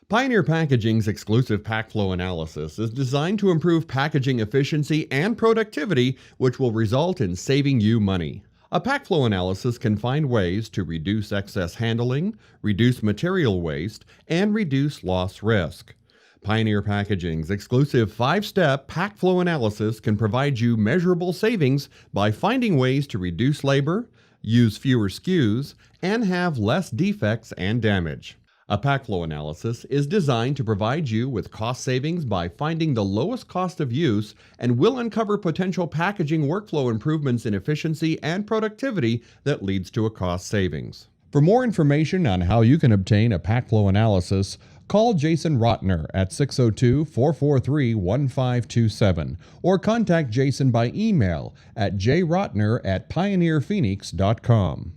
Pioneer Packaging's exclusive PackFlow Analysis is designed to improve packaging efficiency and productivity, which will result in saving you money. A PackFlow analysis can find ways to reduce excess handling, reduce material waste, and reduce loss risk. Pioneer Packaging's exclusive 5-step PackFlow analysis can provide you measurable savings by finding ways to reduce labor, use fewer SKUs, and have less defects and damage. A PackFlow analysis is designed to provide you with cost savings by finding the lowest cost of use and will uncover potential packaging workflow improvements in efficiency and productivity that leads to a cost savings. For more information on how you can obtain a PackFlow analysis, call Jason Rotner at 602-443-1527 or contact Jason by email at jrotner@pioneerphoenix.com.